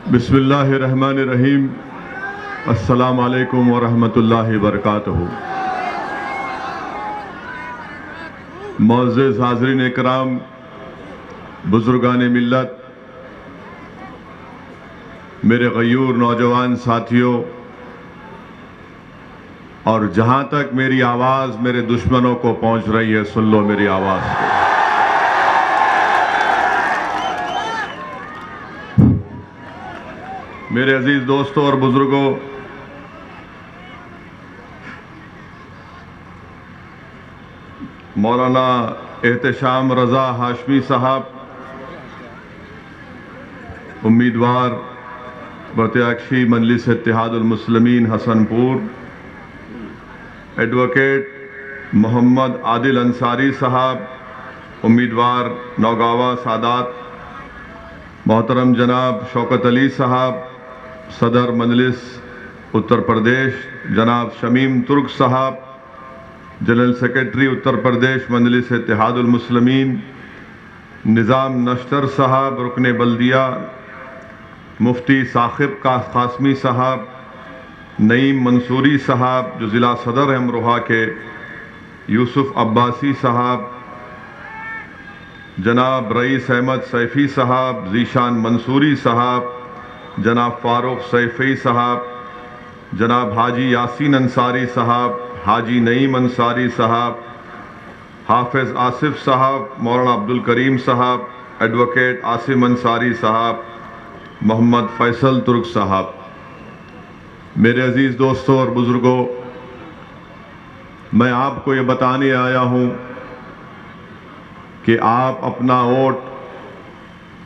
बिस्मिल्लाहिर्रहमानिर्रहीम। अस्सलामु अलैकुम वरहमतुल्लाहि वबरकातुहू। मुअज़्ज़िज़ हाज़रीन इकराम, बुज़ुर्गान मिल्लत, मेरे गयूर नौजवान साथियों, और जहां तक मेरी आवाज़ मेरे दुश्मनों को पहुंच रही है, सुन लो मेरी आवाज़ को। मेरे अजीज दोस्तों और बुजुर्गों, मौलाना एहतशाम रज़ा हाशमी साहब, उम्मीदवार प्रत्याशी मजलिस इत्तेहादुल मुस्लिमीन हसनपुर, एडवोकेट मोहम्मद आदिल अंसारी साहब, उम्मीदवार नौगावा सादात, मोहतरम जनाब शौकत अली साहब, सदर मजलिस उत्तर प्रदेश जनाब शमीम तुर्क साहब, जनरल सेक्रेटरी उत्तर प्रदेश मजलिस इत्तेहादुल मुस्लिमीन निज़ाम नश्तर साहब, रुकने बल्दिया मुफ्ती साकिब कासमी साहब, नईम मंसूरी साहब जो ज़िला सदर हैं अमरोहा के, यूसुफ अब्बासी साहब, जनाब रईस अहमद सैफ़ी साहब, ज़ीशान मंसूरी साहब, जनाब फ़ारूक सैफ़ी साहब, जनाब हाजी यासीन अंसारी साहब, हाजी नईम अंसारी साहब, हाफिज़ आसिफ साहब, मौलाना अब्दुल करीम साहब, एडवोकेट आसिम अंसारी साहब, मोहम्मद फैसल तुर्क साहब। मेरे अजीज़ दोस्तों और बुज़ुर्गों, मैं आपको ये बताने आया हूँ कि आप अपना वोट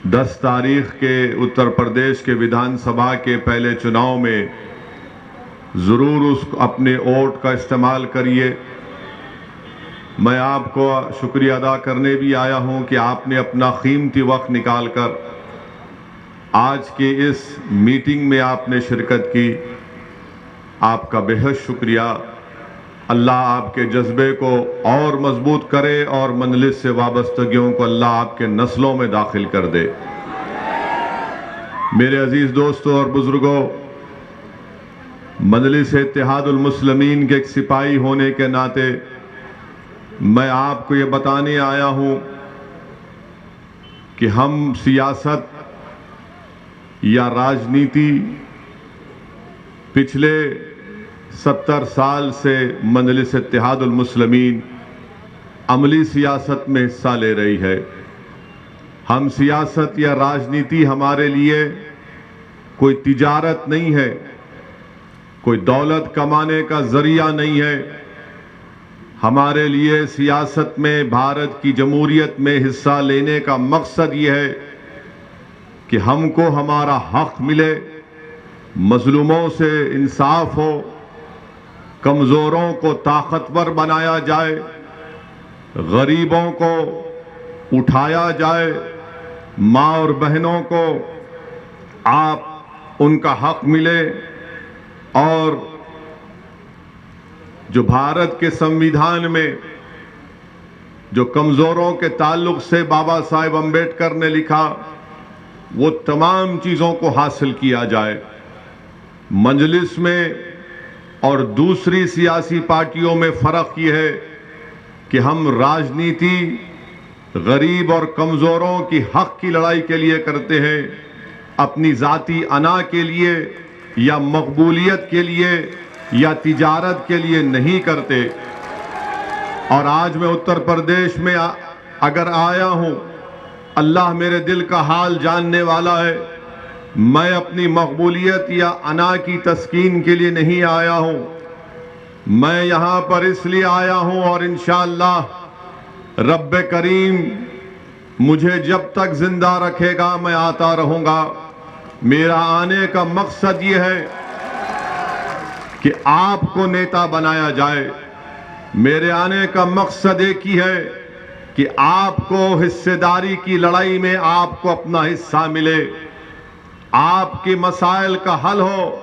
10 तारीख के उत्तर प्रदेश के विधानसभा के पहले चुनाव में ज़रूर उस अपने वोट का इस्तेमाल करिए। मैं आपको शुक्रिया अदा करने भी आया हूं कि आपने अपना कीमती वक्त निकालकर आज की इस मीटिंग में आपने शिरकत की। आपका बेहद शुक्रिया। अल्लाह आपके जज्बे को और मजबूत करे और मजलिस से वाबस्तगियों को अल्लाह आपके नस्लों में दाखिल कर दे। मेरे अजीज दोस्तों और बुजुर्गों, मजलिस इत्तेहादुल मुस्लिमीन के एक सिपाही होने के नाते मैं आपको ये बताने आया हूं कि हम सियासत या राजनीति पिछले 70 साल से मजलिस इत्तेहादुल मुस्लिमीन अमली सियासत में हिस्सा ले रही है। हम सियासत या राजनीति हमारे लिए कोई तिजारत नहीं है, कोई दौलत कमाने का जरिया नहीं है। हमारे लिए सियासत में, भारत की जमहूरियत में हिस्सा लेने का मकसद ये है कि हमको हमारा हक मिले, मजलूमों से इंसाफ हो, कमजोरों को ताकतवर बनाया जाए, गरीबों को उठाया जाए, माँ और बहनों को आप उनका हक मिले, और जो भारत के संविधान में जो कमजोरों के ताल्लुक से बाबा साहेब अम्बेडकर ने लिखा, वो तमाम चीजों को हासिल किया जाए। मजलिस में और दूसरी सियासी पार्टियों में फर्क यह है कि हम राजनीति गरीब और कमजोरों की हक की लड़ाई के लिए करते हैं, अपनी जाती अना के लिए या मकबूलियत के लिए या तिजारत के लिए नहीं करते। और आज मैं उत्तर प्रदेश में अगर आया हूं, अल्लाह मेरे दिल का हाल जानने वाला है। मैं अपनी मकबूलियत या अना की तस्कीन के लिए नहीं आया हूं, मैं यहां पर इसलिए आया हूं और इंशाअल्लाह रब्बे करीम मुझे जब तक जिंदा रखेगा मैं आता रहूंगा। मेरा आने का मकसद ये है कि आपको नेता बनाया जाए। मेरे आने का मकसद एक ही है कि आपको हिस्सेदारी की लड़ाई में आपको अपना हिस्सा मिले, आपके मसाइल का हल हो,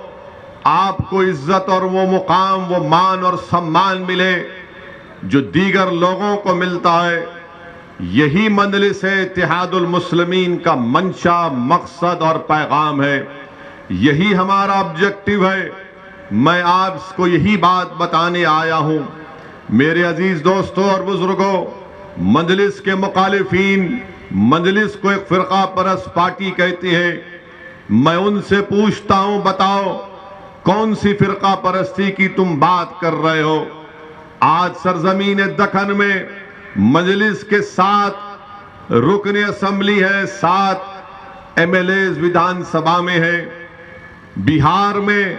आपको इज्जत और वो मुकाम, वो मान और सम्मान मिले जो दीगर लोगों को मिलता है। यही मजलिस इत्तेहादुल मुस्लिमीन का मंशा, मकसद और पैगाम है। यही हमारा ऑब्जेक्टिव है। मैं आपको यही बात बताने आया हूं। मेरे अजीज दोस्तों और बुजुर्गों, मजलिस के मुखालिफीन मजलिस को एक फिरका परस्त पार्टी कहती है। मैं उनसे पूछता हूं, बताओ कौन सी फिरका परस्ती की तुम बात कर रहे हो? आज सरजमीन दखन में मजलिस के 7 रुकन असम्बली है, 7 MLA विधानसभा में है, बिहार में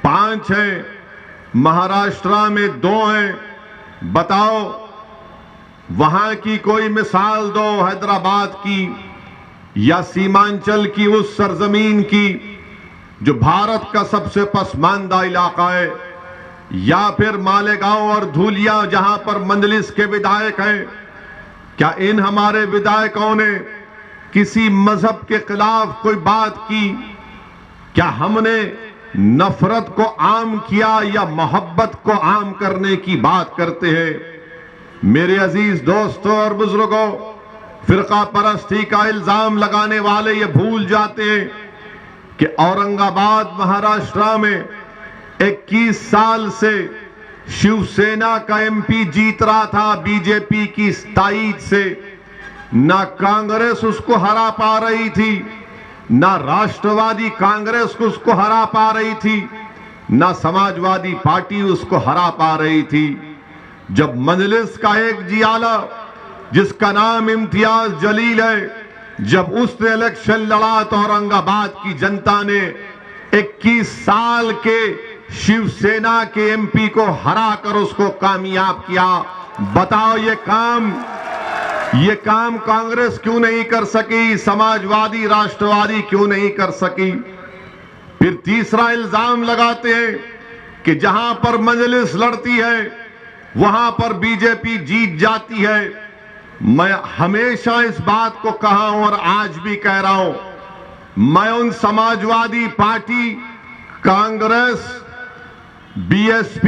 5 हैं, महाराष्ट्र में 2 हैं। बताओ, वहां की कोई मिसाल दो, हैदराबाद की या सीमांचल की, उस सरजमीन की जो भारत का सबसे पसमानदा इलाका है, या फिर मालेगांव और धूलिया जहां पर मजलिस के विधायक हैं। क्या इन हमारे विधायकों ने किसी मजहब के खिलाफ कोई बात की? क्या हमने नफरत को आम किया या मोहब्बत को आम करने की बात करते हैं? मेरे अजीज दोस्तों और बुजुर्गों, फिरका परस्ती का इल्जाम लगाने वाले ये भूल जाते हैं कि औरंगाबाद महाराष्ट्र में 21 साल से शिवसेना का MP जीत रहा था बीजेपी की ताईद से। ना कांग्रेस उसको हरा पा रही थी, ना राष्ट्रवादी कांग्रेस को उसको हरा पा रही थी, ना समाजवादी पार्टी उसको हरा पा रही थी। जब मजलिस का एक जियाला जिसका नाम इम्तियाज जलील है, जब उसने इलेक्शन लड़ा तो औरंगाबाद की जनता ने 21 साल के शिवसेना के MP को हराकर उसको कामयाब किया। बताओ, ये काम कांग्रेस क्यों नहीं कर सकी? समाजवादी राष्ट्रवादी क्यों नहीं कर सकी? फिर तीसरा इल्जाम लगाते हैं कि जहां पर मजलिस लड़ती है वहां पर बीजेपी जीत जाती है। मैं हमेशा इस बात को कहा हूं और आज भी कह रहा हूं, मैं उन समाजवादी पार्टी, कांग्रेस, BSP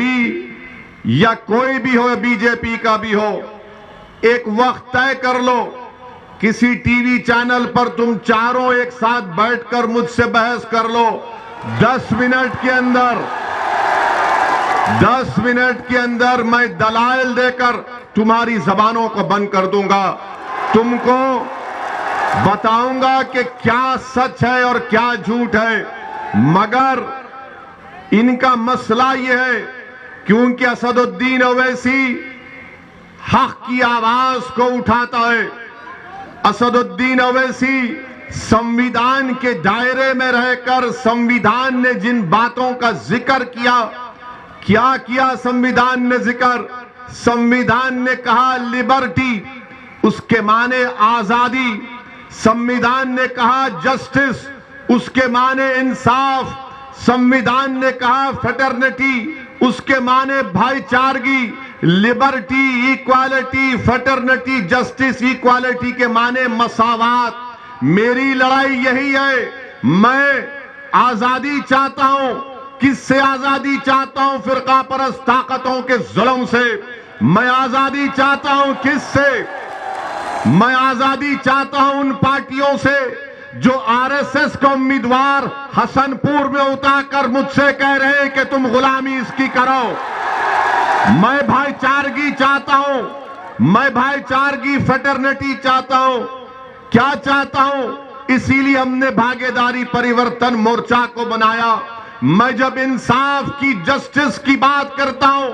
या कोई भी हो, बीजेपी का भी हो, एक वक्त तय कर लो, किसी टीवी चैनल पर तुम चारों एक साथ बैठकर मुझसे बहस कर लो। 10 मिनट के अंदर मैं दलाइल देकर तुम्हारी जबानों को बंद कर दूंगा। तुमको बताऊंगा कि क्या सच है और क्या झूठ है। मगर इनका मसला यह है, क्योंकि असदुद्दीन ओवैसी हक की आवाज को उठाता है। असदुद्दीन ओवैसी संविधान के दायरे में रहकर संविधान ने जिन बातों का जिक्र किया, क्या किया संविधान ने जिक्र? संविधान ने कहा लिबर्टी, उसके माने आजादी। संविधान ने कहा जस्टिस, उसके माने इंसाफ। संविधान ने कहा फ्रेटर्निटी, उसके माने भाईचारगी। Liberty, equality, fraternity, justice, equality के माने मसावात। मेरी लड़ाई यही है। मैं आजादी चाहता हूं। किससे आजादी चाहता हूं? फिरका परस्त ताकतों के जुल्म से। मैं आजादी चाहता हूं किससे? मैं आजादी चाहता हूं उन पार्टियों से जो RSS का उम्मीदवार हसनपुर में उतारकर मुझसे कह रहे हैं कि तुम गुलामी इसकी करो। मैं भाईचारगी चाहता हूं, मैं भाईचारगी, फ्रेटर्निटी चाहता हूं। क्या चाहता हूं? इसीलिए हमने भागीदारी परिवर्तन मोर्चा को बनाया। मैं जब इंसाफ की, जस्टिस की बात करता हूं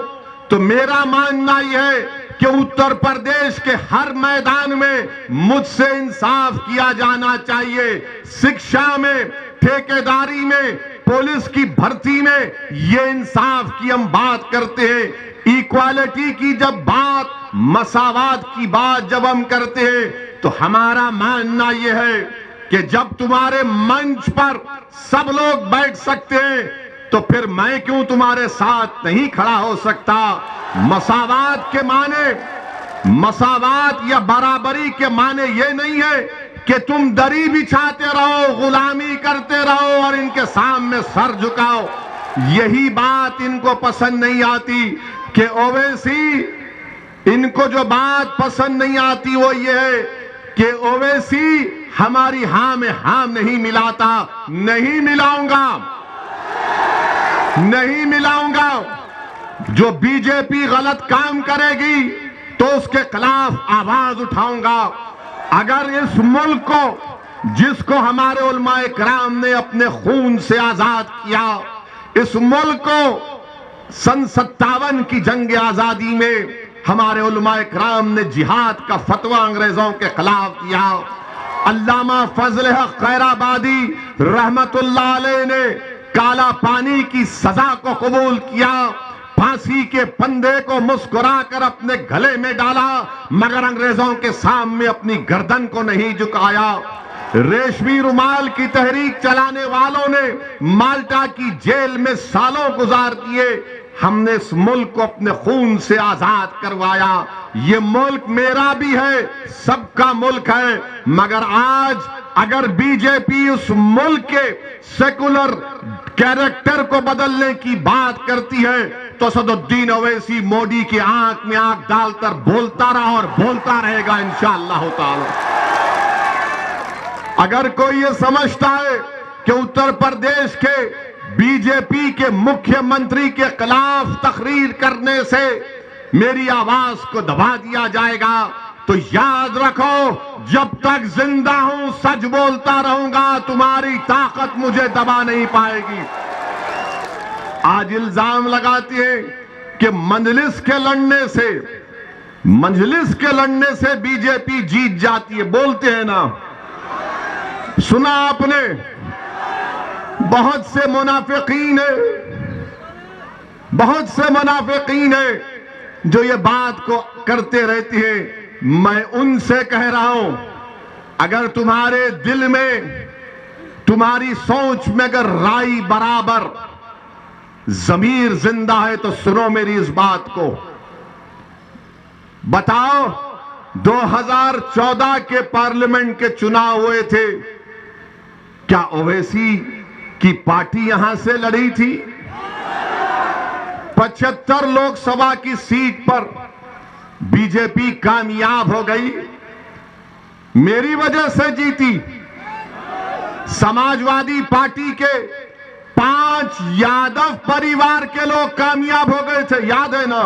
तो मेरा मानना यह है कि उत्तर प्रदेश के हर मैदान में मुझसे इंसाफ किया जाना चाहिए। शिक्षा में, ठेकेदारी में, पुलिस की भर्ती में ये इंसाफ की हम बात करते हैं। इक्वालिटी की जब बात, मसावात की बात जब हम करते हैं तो हमारा मानना यह है कि जब तुम्हारे मंच पर सब लोग बैठ सकते हैं तो फिर मैं क्यों तुम्हारे साथ नहीं खड़ा हो सकता? मसावात के माने, मसावात या बराबरी के माने ये नहीं है कि तुम दरी बिछाते रहो, गुलामी करते रहो और इनके सामने सर झुकाओ। यही बात इनको पसंद नहीं आती कि ओवैसी इनको जो बात पसंद नहीं आती वो ये है कि ओवैसी हमारी हां में हां नहीं मिलाता। नहीं मिलाऊंगा, नहीं मिलाऊंगा। जो बीजेपी गलत काम करेगी तो उसके खिलाफ आवाज उठाऊंगा। अगर इस मुल्क को, जिसको हमारे उलमाए किराम ने अपने खून से आजाद किया, इस मुल्क को सन 57 की जंग आजादी में हमारे उलमाए किराम ने जिहाद का फतवा अंग्रेजों के खिलाफ दिया। अल्लामा फजल हक खैराबादी रहमतुल्लाह अलैह ने काला पानी की सजा को कबूल किया, फांसी के फंदे को मुस्कुराकर अपने गले में डाला, मगर अंग्रेजों के सामने अपनी गर्दन को नहीं झुकाया। रेशमी रुमाल की तहरीक चलाने वालों ने माल्टा की जेल में सालों गुजार दिए। हमने इस मुल्क को अपने खून से आजाद करवाया। ये मुल्क मेरा भी है, सबका मुल्क है। मगर आज अगर बीजेपी उस मुल्क के सेकुलर कैरेक्टर को बदलने की बात करती है तो असदुद्दीन ओवैसी मोदी की आंख में आंख डालकर बोलता रहा और बोलता रहेगा इंशाअल्लाह ताला। अगर कोई ये समझता है कि उत्तर प्रदेश के बीजेपी के मुख्यमंत्री के खिलाफ तकरीर करने से मेरी आवाज को दबा दिया जाएगा, तो याद रखो, जब तक जिंदा हूं सच बोलता रहूंगा, तुम्हारी ताकत मुझे दबा नहीं पाएगी। आज इल्जाम लगाती है कि मजलिस के लड़ने से बीजेपी जीत जाती है। बोलते हैं ना, सुना आपने, बहुत से मुनाफिकीन है जो ये बात को करते रहती है। मैं उनसे कह रहा हूं, अगर तुम्हारे दिल में, तुम्हारी सोच में अगर राई बराबर, जमीर जिंदा है तो सुनो मेरी इस बात को। बताओ, 2014 के पार्लियामेंट के चुनाव हुए थे, क्या ओवैसी की पार्टी यहां से लड़ी थी? 75 लोकसभा की सीट पर बीजेपी कामयाब हो गई, मेरी वजह से जीती। समाजवादी पार्टी के 5 यादव परिवार के लोग कामयाब हो गए थे, याद है ना?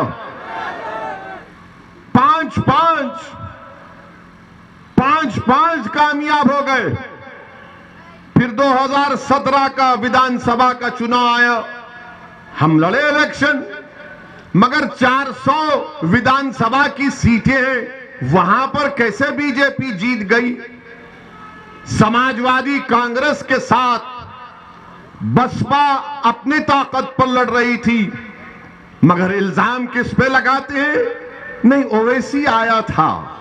5 कामयाब हो गए। फिर 2017 का विधानसभा का चुनाव आया, हम लड़े इलेक्शन, मगर 400 विधानसभा की सीटें हैं, वहां पर कैसे बीजेपी जीत गई? समाजवादी कांग्रेस के साथ बसपा अपनी ताकत पर लड़ रही थी, मगर इल्जाम किस पे लगाते हैं? नहीं, ओवैसी आया था।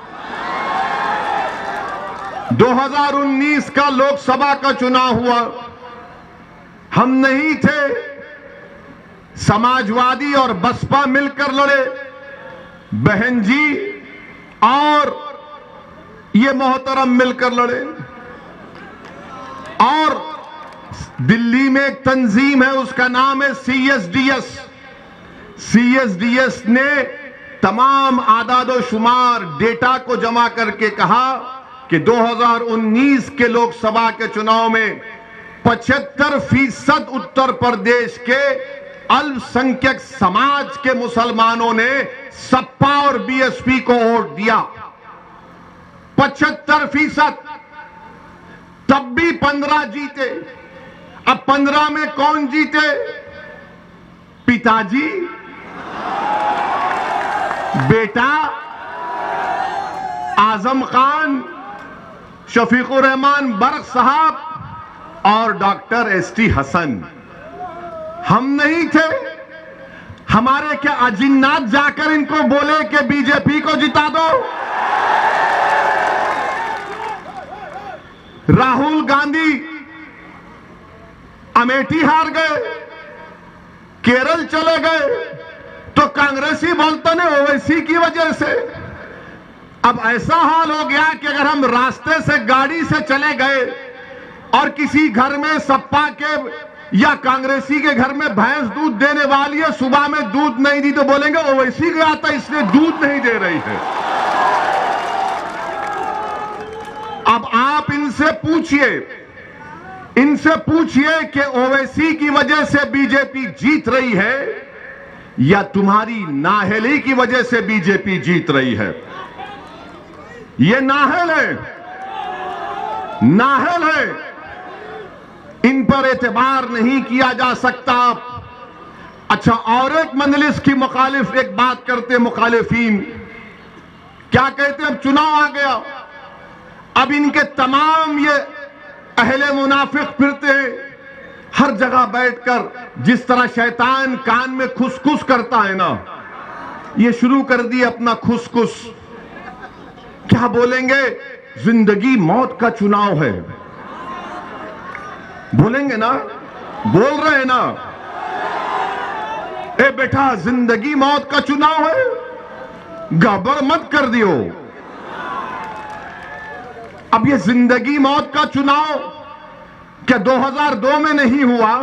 2019 का लोकसभा का चुनाव हुआ, हम नहीं थे, समाजवादी और बसपा मिलकर लड़े। बहन जी और ये मोहतरम मिलकर लड़े। और दिल्ली में एक तंजीम है, उसका नाम है CSDS। CSDS ने तमाम आदादो शुमार डेटा को जमा करके कहा कि 2019 के लोकसभा के चुनाव में 75% उत्तर प्रदेश के अल्पसंख्यक समाज के मुसलमानों ने सपा और BSP को वोट दिया। 75%। तब भी 15 जीते। अब 15 में कौन जीते? पिताजी, बेटा आजम खान, शफीकुर रहमान बर्क साहब और डॉक्टर ST हसन। हम नहीं थे। हमारे क्या अजिन्नात जाकर इनको बोले कि बीजेपी को जिता दो? राहुल गांधी अमेठी हार गए, केरल चले गए, तो कांग्रेसी बोलते ने ओवैसी की वजह से। अब ऐसा हाल हो गया कि अगर हम रास्ते से गाड़ी से चले गए और किसी घर में सपा के या कांग्रेसी के घर में भैंस दूध देने वाली है, सुबह में दूध नहीं दी तो बोलेंगे ओवैसी गया था इसलिए दूध नहीं दे रही है। अब आप इनसे पूछिए कि ओवैसी की वजह से बीजेपी जीत रही है या तुम्हारी नाअहली की वजह से बीजेपी जीत रही है। ये नाअहल है, इन पर एतबार नहीं किया जा सकता। अच्छा, और एक मजलिस की मुखालिफ एक बात करते मुखालिफीन, क्या कहते, अब चुनाव आ गया, अब इनके तमाम ये अहले मुनाफिक फिरते हैं हर जगह बैठकर, जिस तरह शैतान कान में खुसखुस करता है ना, ये शुरू कर दिए अपना खुसखुस। क्या बोलेंगे? जिंदगी मौत का चुनाव है, बोलेंगे ना, बोल रहे हैं ना, ए बेटा जिंदगी मौत का चुनाव है, गड़बड़ मत कर दियो। अब ये जिंदगी मौत का चुनाव क्या 2002 में नहीं हुआ?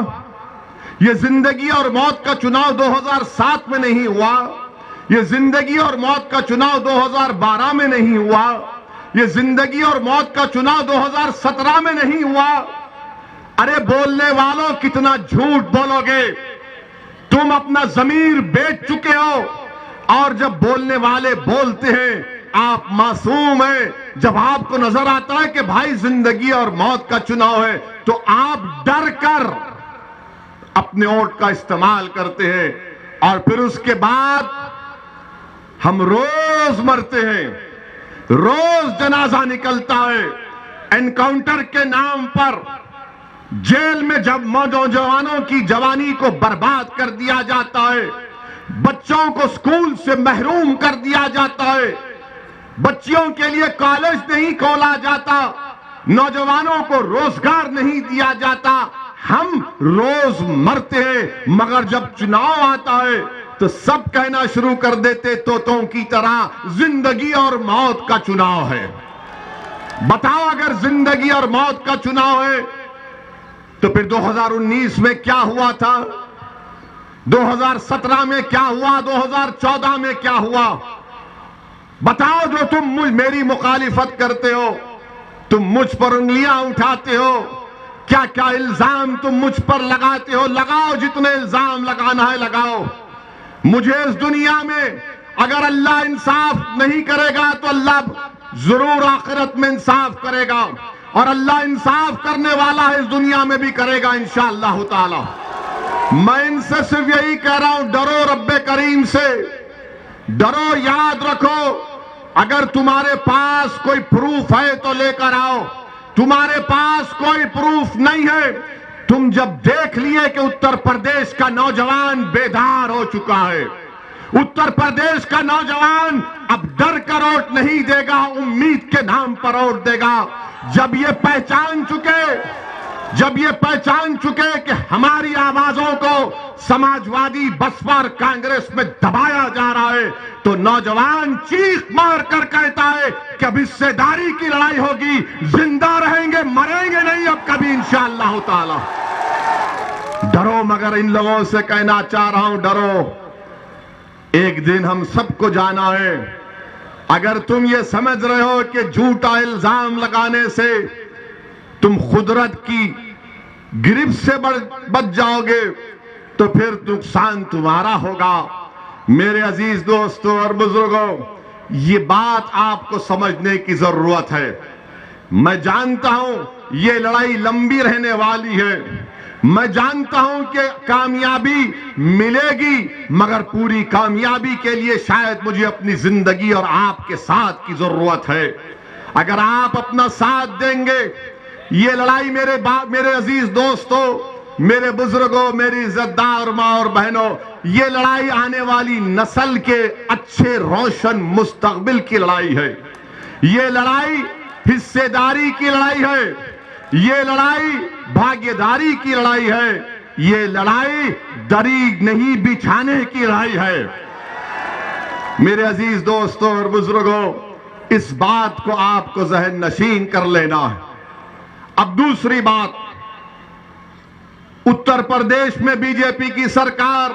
ये जिंदगी और मौत का चुनाव 2007 में नहीं हुआ? ये जिंदगी और मौत का चुनाव 2012 में नहीं हुआ? ये जिंदगी और मौत का चुनाव 2017 में नहीं हुआ? अरे बोलने वालों, कितना झूठ बोलोगे? तुम अपना ज़मीर बेच चुके हो, और जब बोलने वाले बोलते हैं आप मासूम हैं। जब आपको नजर आता है कि भाई जिंदगी और मौत का चुनाव है, तो आप डर कर अपने वोट का इस्तेमाल करते हैं, और फिर उसके बाद हम रोज मरते हैं, रोज जनाजा निकलता है, एनकाउंटर के नाम पर जेल में जब नौजवानों की जवानी को बर्बाद कर दिया जाता है, बच्चों को स्कूल से महरूम कर दिया जाता है, बच्चियों के लिए कॉलेज नहीं खोला जाता, नौजवानों को रोजगार नहीं दिया जाता, हम रोज मरते हैं। मगर जब चुनाव आता है तो सब कहना शुरू कर देते तोतों की तरह, जिंदगी और मौत का चुनाव है। बताओ, अगर जिंदगी और मौत का चुनाव है तो फिर 2019 में क्या हुआ था, 2017 में क्या हुआ, 2014 में क्या हुआ? बताओ, जो तुम मेरी मुखालिफत करते हो, तुम मुझ पर उंगलियां उठाते हो, क्या क्या इल्जाम तुम मुझ पर लगाते हो, लगाओ, जितने इल्जाम लगाना है लगाओ। मुझे इस दुनिया में अगर अल्लाह इंसाफ नहीं करेगा तो अल्लाह जरूर आखिरत में इंसाफ करेगा, और अल्लाह इंसाफ करने वाला है, इस दुनिया में भी करेगा इंशाअल्लाह ताला। मैं इनसे सिर्फ यही कह रहा हूं, डरो रब्बे करीम से, डरो। याद रखो, अगर तुम्हारे पास कोई प्रूफ है तो लेकर आओ, तुम्हारे पास कोई प्रूफ नहीं है, तुम जब देख लिए कि उत्तर प्रदेश का नौजवान बेदार हो चुका है, उत्तर प्रदेश का नौजवान अब डर कर वोट नहीं देगा, उम्मीद के नाम पर वोट देगा। जब ये पहचान चुके कि हमारी आवाजों को समाजवादी, बसपा और कांग्रेस में दबाया जा रहा है, तो नौजवान चीख मार कर कहता है कि अब हिस्सेदारी की लड़ाई होगी, जिंदा रहेंगे, मरेंगे नहीं अब कभी इंशाअल्लाह ताला। डरो, मगर इन लोगों से कहना चाह रहा हूं, डरो। एक दिन हम सबको जाना है। अगर तुम ये समझ रहे हो कि झूठा इल्जाम लगाने से तुम खुदरत की गिरफ्त से बच जाओगे, तो फिर नुकसान तुम्हारा होगा। मेरे अजीज दोस्तों और बुजुर्गों, ये बात आपको समझने की जरूरत है। मैं जानता हूं ये लड़ाई लंबी रहने वाली है, मैं जानता हूं कि कामयाबी मिलेगी, मगर पूरी कामयाबी के लिए शायद मुझे अपनी जिंदगी और आपके साथ की जरूरत है। अगर आप अपना साथ देंगे, ये लड़ाई मेरे अजीज दोस्तों, मेरे बुजुर्गों, मेरी इज्जतदार मां और बहनों, ये लड़ाई आने वाली नस्ल के अच्छे रोशन मुस्तकबिल की लड़ाई है। ये लड़ाई हिस्सेदारी की लड़ाई है, ये लड़ाई भागीदारी की लड़ाई है, ये लड़ाई दरी नहीं बिछाने की लड़ाई है। मेरे अजीज दोस्तों और बुजुर्गों, इस बात को आपको जहन नशीन कर लेना है। अब दूसरी बात, उत्तर प्रदेश में बीजेपी की सरकार,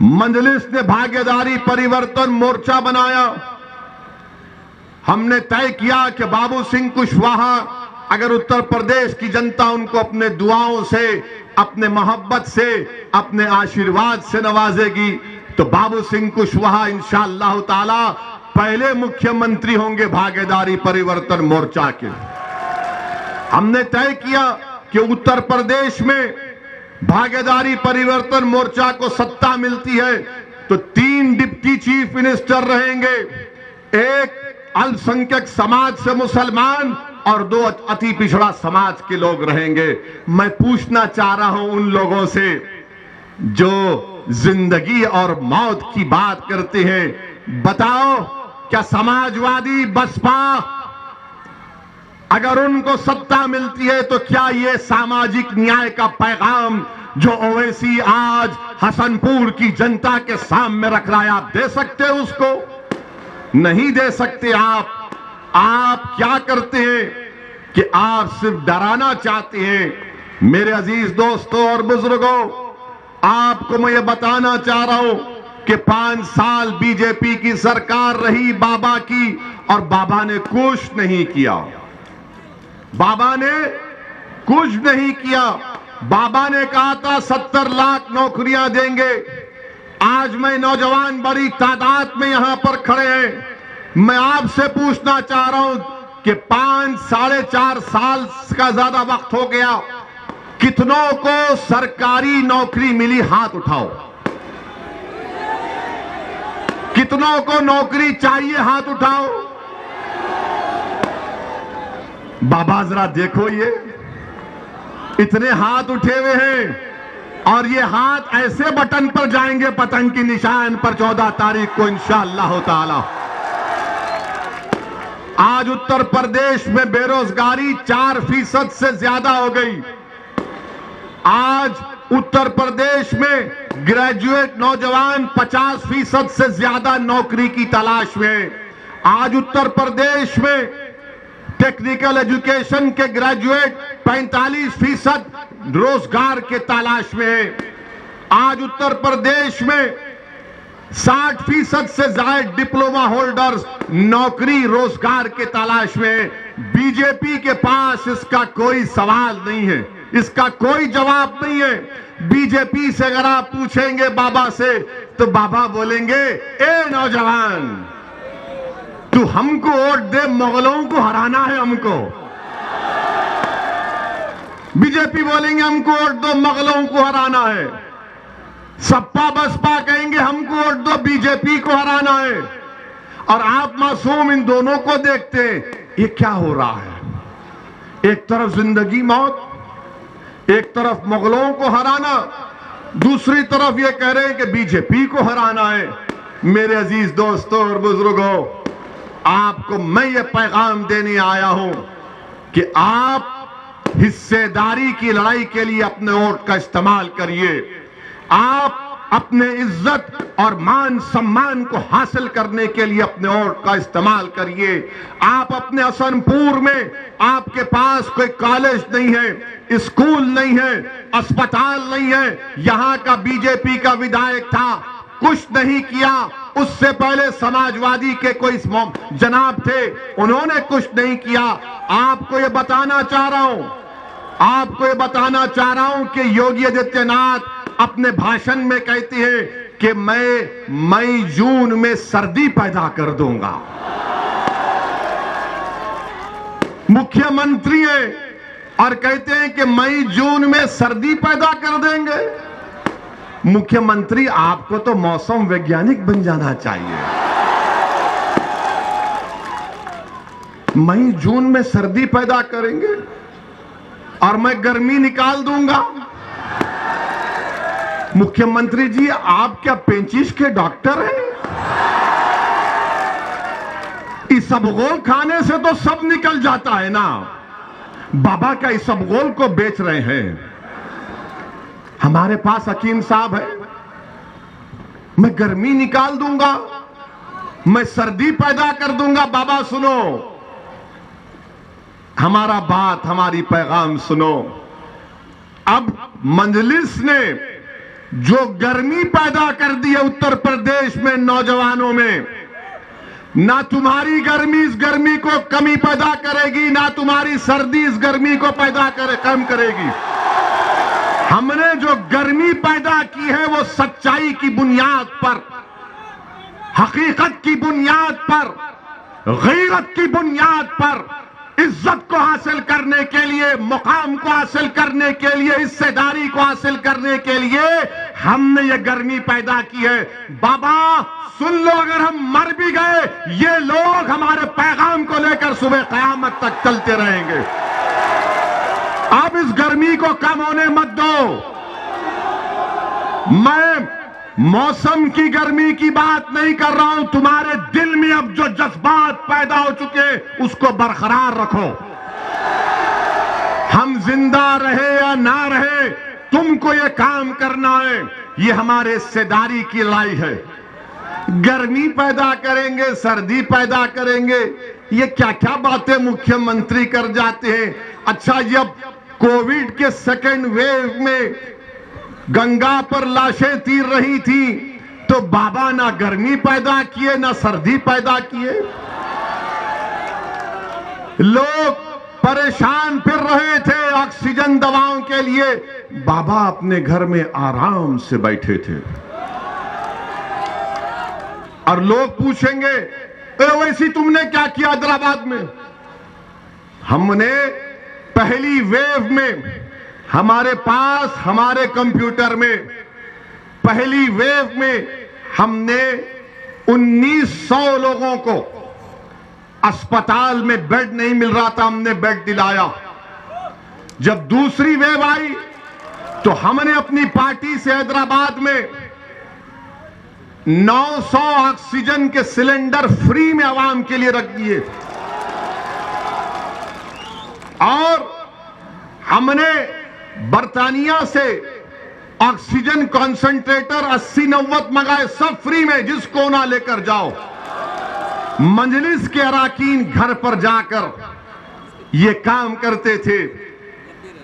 मजलिस ने भागीदारी परिवर्तन मोर्चा बनाया। हमने तय किया कि बाबू सिंह कुशवाहा, अगर उत्तर प्रदेश की जनता उनको अपने दुआओं से, अपने मोहब्बत से, अपने आशीर्वाद से नवाजेगी तो बाबू सिंह कुशवाहा इंशाअल्लाह ताला पहले मुख्यमंत्री होंगे भागीदारी परिवर्तन मोर्चा के। हमने तय किया कि उत्तर प्रदेश में भागीदारी परिवर्तन मोर्चा को सत्ता मिलती है तो 3 डिप्टी चीफ मिनिस्टर रहेंगे, एक अल्पसंख्यक समाज से मुसलमान और 2 अति पिछड़ा समाज के लोग रहेंगे। मैं पूछना चाह रहा हूं उन लोगों से जो जिंदगी और मौत की बात करते हैं, बताओ क्या समाजवादी बसपा अगर उनको सत्ता मिलती है तो क्या ये सामाजिक न्याय का पैगाम जो ओवैसी आज हसनपुर की जनता के सामने रख रहा है, आप दे सकते हैं उसको? नहीं दे सकते। आप क्या करते हैं कि आप सिर्फ डराना चाहते हैं। मेरे अजीज दोस्तों और बुजुर्गों, आपको मैं ये बताना चाह रहा हूं कि 5 साल बीजेपी की सरकार रही बाबा की और बाबा ने कुछ नहीं किया। बाबा ने कुछ नहीं किया। बाबा ने कहा था 70 लाख नौकरियां देंगे। आज मैं नौजवान बड़ी तादाद में यहां पर खड़े हैं। मैं आपसे पूछना चाह रहा हूं कि 5 साढ़े 4 साल का ज्यादा वक्त हो गया, कितनों को सरकारी नौकरी मिली? हाथ उठाओ। कितनों को नौकरी चाहिए? हाथ उठाओ। बाबा जरा देखो, ये इतने हाथ उठे हुए हैं और ये हाथ ऐसे बटन पर जाएंगे पतंग की निशान पर 14 तारीख को इंशाअल्लाह ताला। आज उत्तर प्रदेश में बेरोजगारी 4% से ज्यादा हो गई। आज उत्तर प्रदेश में ग्रेजुएट नौजवान 50% से ज्यादा नौकरी की तलाश में। आज उत्तर प्रदेश में टेक्निकल एजुकेशन के ग्रेजुएट 45% रोजगार के तलाश में है। आज उत्तर प्रदेश में 60% से ज्यादा डिप्लोमा होल्डर्स नौकरी रोजगार के तलाश में है। बीजेपी के पास इसका कोई सवाल नहीं है, इसका कोई जवाब नहीं है। बीजेपी से अगर आप पूछेंगे बाबा से तो बाबा बोलेंगे, ए नौजवान, तू हमको वोट दे, मुगलों को हराना है हमको। बीजेपी बोलेंगे हमको वोट दो, मुगलों को हराना है। सपा बसपा कहेंगे हमको वोट दो, बीजेपी को हराना है। और आप मासूम इन दोनों को देखते हैं, ये क्या हो रहा है? एक तरफ जिंदगी मौत, एक तरफ मुगलों को हराना, दूसरी तरफ ये कह रहे हैं कि बीजेपी को हराना है। मेरे अजीज दोस्तों और बुजुर्गों, आपको मैं ये पैगाम देने आया हूं कि आप हिस्सेदारी की लड़ाई के लिए अपने वोट का इस्तेमाल करिए। आप अपने इज्जत और मान सम्मान को हासिल करने के लिए अपने वोट का इस्तेमाल करिए। आप अपने हसनपुर में आपके पास कोई कॉलेज नहीं है, स्कूल नहीं है, अस्पताल नहीं है। यहां का बीजेपी का विधायक था, कुछ नहीं किया। उससे पहले समाजवादी के कोई जनाब थे, उन्होंने कुछ नहीं किया। आपको ये बताना चाह रहा हूं, आपको ये बताना चाह रहा हूं कि योगी आदित्यनाथ अपने भाषण में कहते हैं कि मैं मई जून में सर्दी पैदा कर दूंगा। मुख्यमंत्री है और कहते हैं कि मई जून में सर्दी पैदा कर देंगे। मुख्यमंत्री, आपको तो मौसम वैज्ञानिक बन जाना चाहिए। मई जून में सर्दी पैदा करेंगे और मैं गर्मी निकाल दूंगा। मुख्यमंत्री जी, आप क्या पेंचिश के डॉक्टर हैं? इसबगोल खाने से तो सब निकल जाता है ना। बाबा का इसबगोल को बेच रहे हैं। हमारे पास हकीम साहब है, मैं गर्मी निकाल दूंगा, मैं सर्दी पैदा कर दूंगा। बाबा सुनो, हमारा बात, हमारी पैगाम सुनो। अब मजलिस ने जो गर्मी पैदा कर दी है उत्तर प्रदेश में नौजवानों में, ना तुम्हारी गर्मी इस गर्मी को कमी पैदा करेगी, ना तुम्हारी सर्दी इस गर्मी को कम करेगी। हमने जो गर्मी पैदा की है वो सच्चाई की बुनियाद पर, हकीकत की बुनियाद पर, गैरत की बुनियाद पर, इज्जत को हासिल करने के लिए, मुकाम को हासिल करने के लिए, हिस्सेदारी को हासिल करने के लिए हमने ये गर्मी पैदा की है। बाबा सुन लो, अगर हम मर भी गए ये लोग हमारे पैगाम को लेकर सुबह कयामत तक चलते रहेंगे। अब इस गर्मी को कम होने मत दो। मैं मौसम की गर्मी की बात नहीं कर रहा हूं, तुम्हारे दिल में अब जो जज्बात पैदा हो चुके उसको बरकरार रखो। हम जिंदा रहे या ना रहे तुमको ये काम करना है, ये हमारे हिस्सेदारी की लड़ाई है। गर्मी पैदा करेंगे, सर्दी पैदा करेंगे, ये क्या क्या बातें मुख्यमंत्री कर जाते हैं। अच्छा, जब कोविड के सेकेंड वेव में गंगा पर लाशें तीर रही थी तो बाबा ना गर्मी पैदा किए ना सर्दी पैदा किए। लोग परेशान फिर रहे थे ऑक्सीजन दवाओं के लिए, बाबा अपने घर में आराम से बैठे थे। और लोग पूछेंगे वैसी तुमने क्या किया हैदराबाद में? हमने पहली वेव में हमारे पास, हमारे कंप्यूटर में पहली वेव में हमने 1900 लोगों को, अस्पताल में बेड नहीं मिल रहा था, हमने बेड दिलाया। जब दूसरी वेव आई तो हमने अपनी पार्टी से हैदराबाद में 900 ऑक्सीजन के सिलेंडर फ्री में आवाम के लिए रख दिए। और हमने बर्तानिया से ऑक्सीजन कॉन्सेंट्रेटर 80-90 मंगाए, सब फ्री में, जिसको ना लेकर जाओ। मजलिस के अराकीन घर पर जाकर ये काम करते थे।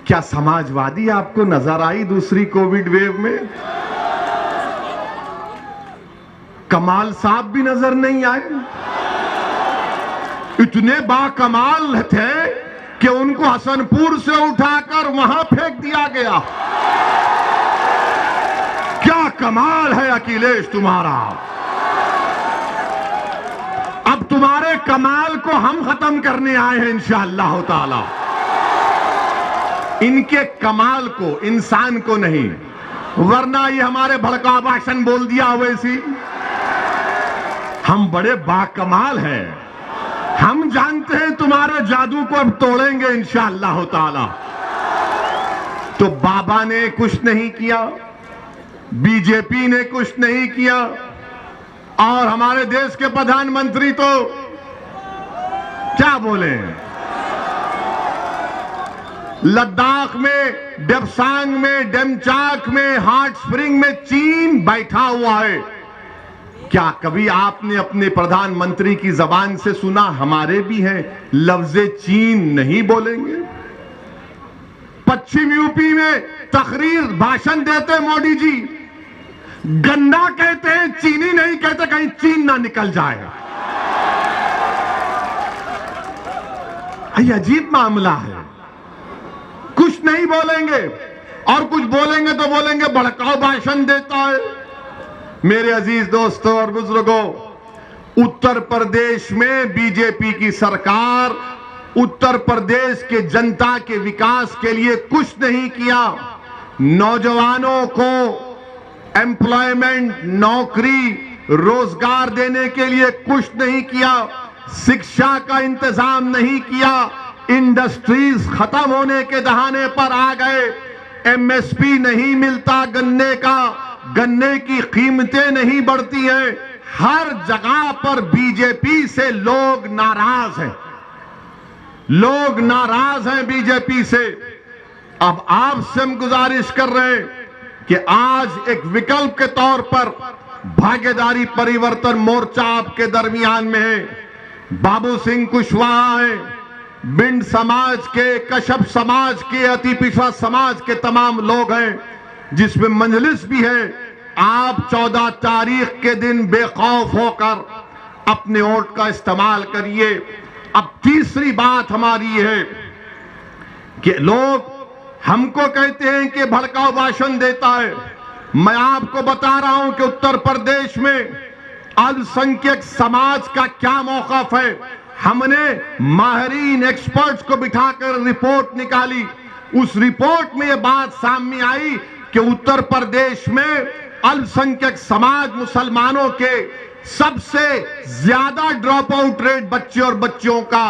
क्या समाजवादी आपको नजर आई दूसरी कोविड वेव में? कमाल साहब भी नजर नहीं आए। इतने बाकमाल थे कि उनको हसनपुर से उठाकर वहां फेंक दिया गया। क्या कमाल है अखिलेश तुम्हारा। अब तुम्हारे कमाल को हम खत्म करने आए हैं इंशाअल्लाह ताला। इनके कमाल को, इंसान को नहीं, वरना ये हमारे भड़का भाषण बोल दिया वैसी। हम बड़े बाकमाल हैं, हम जानते हैं तुम्हारे जादू को अब तोड़ेंगे इंशाअल्लाह ताला। तो बाबा ने कुछ नहीं किया, बीजेपी ने कुछ नहीं किया, और हमारे देश के प्रधानमंत्री तो क्या बोले। लद्दाख में, डेप्सांग में, डेमचाक में, हॉट स्प्रिंग में चीन बैठा हुआ है। क्या कभी आपने अपने प्रधानमंत्री की जबान से सुना, हमारे भी हैं, लफ्ज़े चीन नहीं बोलेंगे? पश्चिम यूपी में तकरीर, भाषण देते मोदी जी, गन्ना कहते हैं, चीनी नहीं कहते, कहीं चीन ना निकल जाए। ये अजीब मामला है। कुछ नहीं बोलेंगे, और कुछ बोलेंगे तो बोलेंगे भड़काऊ भाषण देता है। मेरे अजीज दोस्तों और बुजुर्गों, उत्तर प्रदेश में बीजेपी की सरकार उत्तर प्रदेश के जनता के विकास के लिए कुछ नहीं किया। नौजवानों को एम्प्लॉयमेंट, नौकरी, रोजगार देने के लिए कुछ नहीं किया। शिक्षा का इंतजाम नहीं किया। इंडस्ट्रीज खत्म होने के दहाने पर आ गए। एमएसपी नहीं मिलता गन्ने का, गन्ने की कीमतें नहीं बढ़ती हैं। हर जगह पर बीजेपी से लोग नाराज हैं, लोग नाराज हैं बीजेपी से। अब आपसे हम गुजारिश कर रहे हैं कि आज एक विकल्प के तौर पर भागीदारी परिवर्तन मोर्चा आपके दरमियान में है। बाबू सिंह कुशवाहा हैं, बिंड समाज के, कश्यप समाज के, अति पिछड़ा समाज के तमाम लोग हैं, जिसमें मंजलिस भी है। आप 14 तारीख के दिन बेखौफ होकर अपने वोट का इस्तेमाल करिए। अब तीसरी बात हमारी है कि लोग हमको कहते हैं कि भड़काऊ भाषण देता है। मैं आपको बता रहा हूं कि उत्तर प्रदेश में अल्पसंख्यक समाज का क्या मौक़िफ़ है। हमने माहिरीन एक्सपर्ट्स को बिठाकर रिपोर्ट निकाली। उस रिपोर्ट में यह बात सामने आई कि उत्तर प्रदेश में अल्पसंख्यक समाज मुसलमानों के सबसे ज्यादा ड्रॉप आउट रेट बच्चे और बच्चियों का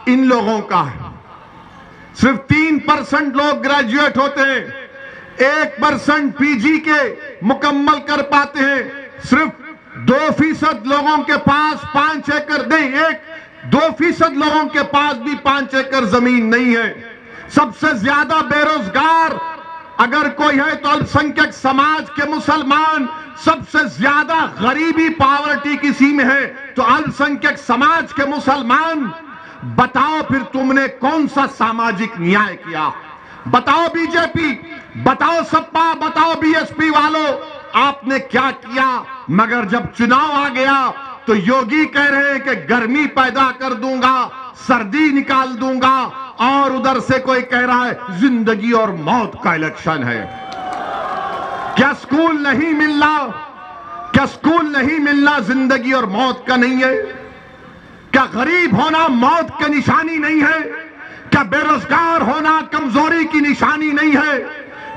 इन लोगों का है। सिर्फ 3% लोग ग्रेजुएट होते हैं, 1% पीजी के मुकम्मल कर पाते हैं। सिर्फ 2% लोगों के पास 5 एकड़ नहीं, 2% लोगों के पास भी 5 एकड़ जमीन नहीं है। सबसे ज्यादा बेरोजगार अगर कोई है तो अल्पसंख्यक समाज के मुसलमान। सबसे ज्यादा गरीबी पावर्टी किसी में है तो अल्पसंख्यक समाज के मुसलमान। बताओ फिर तुमने कौन सा सामाजिक न्याय किया? बताओ बीजेपी, बताओ सपा, बताओ बीएसपी वालों, आपने क्या किया? मगर जब चुनाव आ गया तो योगी कह रहे हैं कि गर्मी पैदा कर दूंगा, सर्दी निकाल दूंगा, और उधर से कोई कह रहा है जिंदगी और मौत का इलेक्शन है। क्या स्कूल नहीं मिलना? क्या स्कूल नहीं मिलना जिंदगी और मौत का नहीं है? क्या गरीब होना मौत की निशानी नहीं है? क्या बेरोजगार होना कमजोरी की निशानी नहीं है?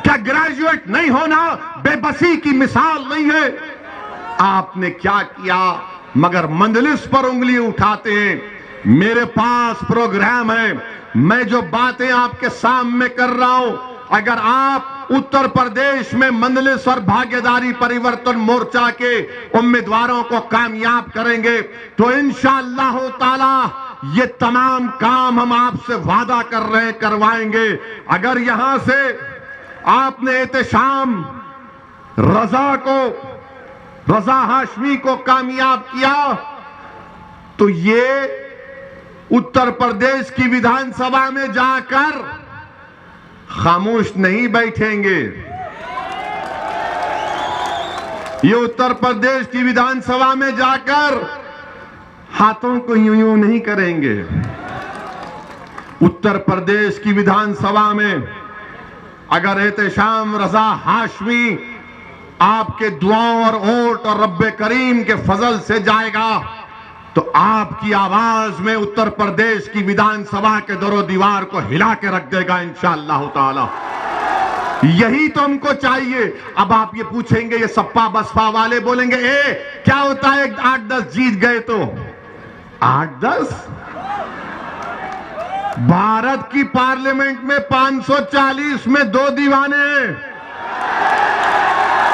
क्या ग्रेजुएट नहीं होना बेबसी की मिसाल नहीं है? आपने क्या किया? मगर मंजलिस पर उंगली उठाते हैं। मेरे पास प्रोग्राम है, मैं जो बातें आपके सामने कर रहा हूं, अगर आप उत्तर प्रदेश में मंजलिस और भागीदारी परिवर्तन मोर्चा के उम्मीदवारों को कामयाब करेंगे तो इंशाअल्लाह ताला ये तमाम काम हम आपसे वादा कर रहे हैं करवाएंगे। अगर यहां से आपने एहतशाम रजा हाशमी को कामयाब किया तो ये उत्तर प्रदेश की विधानसभा में जाकर खामोश नहीं बैठेंगे। ये उत्तर प्रदेश की विधानसभा में जाकर हाथों को यूं यूं नहीं करेंगे। उत्तर प्रदेश की विधानसभा में अगर एहतशाम रजा हाशमी आपके दुआओं और वोट और रब्बे करीम के फजल से जाएगा तो आपकी आवाज में उत्तर प्रदेश की विधानसभा के दरो दीवार को हिला के रख देगा इंशाअल्लाह ताला। यही तो हमको चाहिए। अब आप ये पूछेंगे, ये सपा बसपा वाले बोलेंगे क्या होता है 8-10 जीत गए तो? 8-10? भारत की पार्लियामेंट में 540 में 2 दीवाने हैं,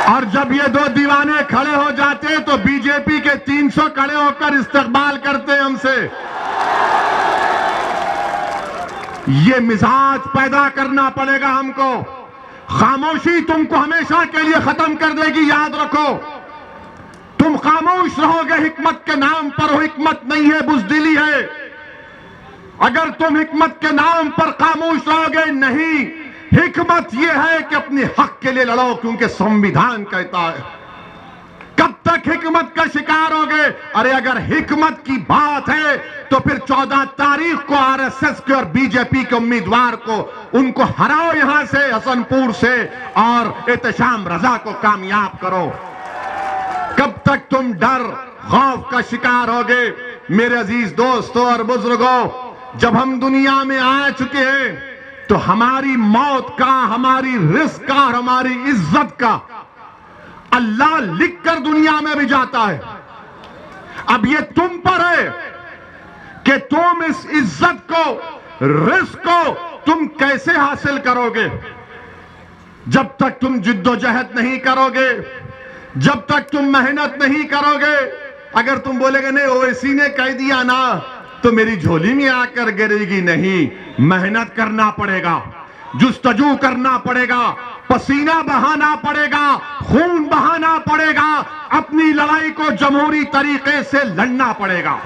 और जब ये 2 दीवाने खड़े हो जाते हैं तो बीजेपी के 300 खड़े होकर इस्तकबाल करते हैं हमसे। ये मिजाज पैदा करना पड़ेगा हमको। खामोशी तुमको हमेशा के लिए खत्म कर देगी, याद रखो। तुम खामोश रहोगे हिकमत के नाम पर, वो हिकमत नहीं है, बुज़दिली है। अगर तुम हिकमत के नाम पर खामोश रहोगे, नहीं, हिकमत यह है कि अपने हक के लिए लड़ो, क्योंकि संविधान कहता है। कब तक हिकमत का शिकार होगे? अरे अगर हिकमत की बात है तो फिर 14 तारीख को आरएसएस के और बीजेपी के उम्मीदवार को उनको हराओ यहां से, हसनपुर से, और एहतशाम रजा को कामयाब करो। कब तक तुम डर खौफ का शिकार होगे? मेरे अजीज दोस्तों और बुजुर्गों, जब हम दुनिया में आ चुके हैं तो हमारी मौत का, हमारी रिस्क का और हमारी इज्जत का अल्लाह लिखकर दुनिया में भी जाता है। अब ये तुम पर है कि तुम इस इज्जत को, रिस्क को तुम कैसे हासिल करोगे। जब तक तुम जिद्दोजहद नहीं करोगे, जब तक तुम मेहनत नहीं करोगे, अगर तुम बोलेगे नहीं ओवैसी ने कह दिया ना तो मेरी झोली में आकर गिरेगी, नहीं, मेहनत करना पड़ेगा, जुस्तजू करना पड़ेगा, पसीना बहाना पड़ेगा, खून बहाना पड़ेगा, अपनी लड़ाई को जमहूरी तरीके से लड़ना पड़ेगा।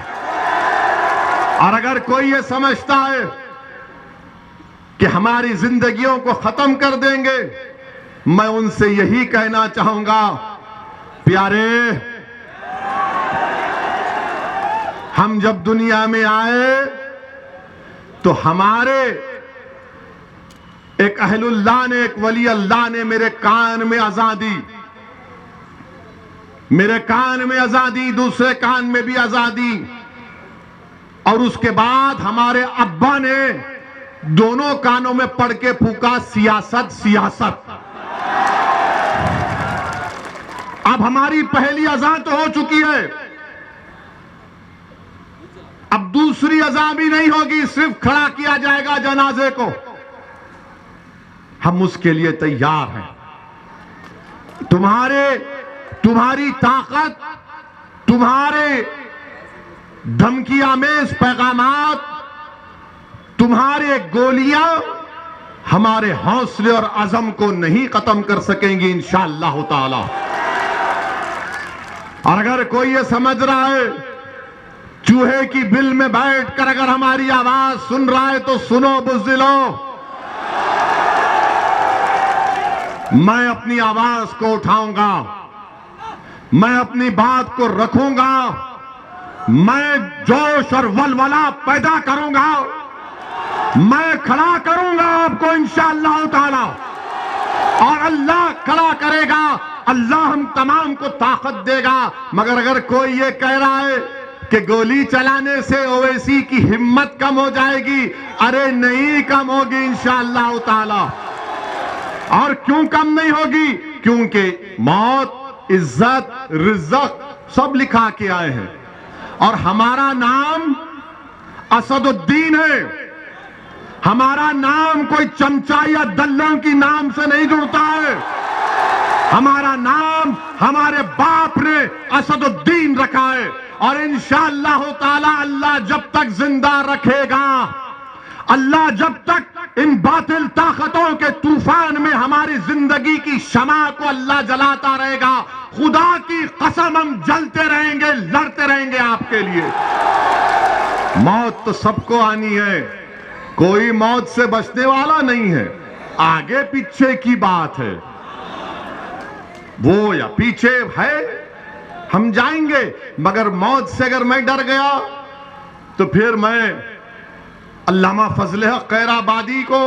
और अगर कोई ये समझता है कि हमारी जिंदगियों को खत्म कर देंगे, मैं उनसे यही कहना चाहूंगा, प्यारे, हम जब दुनिया में आए तो हमारे एक अहलुल्लाह ने, एक वली अल्लाह ने मेरे कान में अज़ान दी, मेरे कान में अज़ान दी, दूसरे कान में भी अज़ान दी। और उसके बाद हमारे अब्बा ने दोनों कानों में पढ़ के फूका, सियासत सियासत। अब हमारी पहली अज़ान तो हो चुकी है, अब दूसरी अज़ान भी नहीं होगी, सिर्फ खड़ा किया जाएगा जनाजे को। हम उसके लिए तैयार हैं। तुम्हारी ताकत, तुम्हारे धमकी आमेज पैगामात, तुम्हारे गोलियां हमारे हौसले और अज़म को नहीं खत्म कर सकेंगी इंशाअल्लाह ताला। और अगर कोई ये समझ रहा है चूहे की बिल में बैठकर अगर हमारी आवाज सुन रहा है तो सुनो बुज़दिलों, मैं अपनी आवाज को उठाऊंगा, मैं अपनी बात को रखूंगा, मैं जोश और वलवला पैदा करूंगा, मैं खड़ा करूंगा आपको इंशाअल्लाह ताला। और अल्लाह खड़ा करेगा, अल्लाह हम तमाम को ताकत देगा। मगर अगर कोई ये कह रहा है कि गोली चलाने से ओवैसी की हिम्मत कम हो जाएगी, अरे नहीं कम होगी इंशाअल्लाह ताला। और क्यों कम नहीं होगी? क्योंकि मौत, इज्जत, रिज़्क़ सब लिखा के आए हैं और हमारा नाम असदुद्दीन है। हमारा नाम कोई चमचा या दल्लों की नाम से नहीं जुड़ता है। हमारा नाम हमारे बाप ने असदुद्दीन रखा है। और इंशाअल्लाह ताला अल्लाह जब तक जिंदा रखेगा, अल्लाह जब तक इन बातिल ताकतों के तूफान में हमारी जिंदगी की शमा को अल्लाह जलाता रहेगा, खुदा की कसम हम जलते रहेंगे, लड़ते रहेंगे आपके लिए। मौत तो सबको आनी है, कोई मौत से बचने वाला नहीं है। आगे पीछे की बात है, वो या पीछे है, हम जाएंगे। मगर मौत से अगर मैं डर गया तो फिर मैं अल्लामा फजल हक कैराबादी को,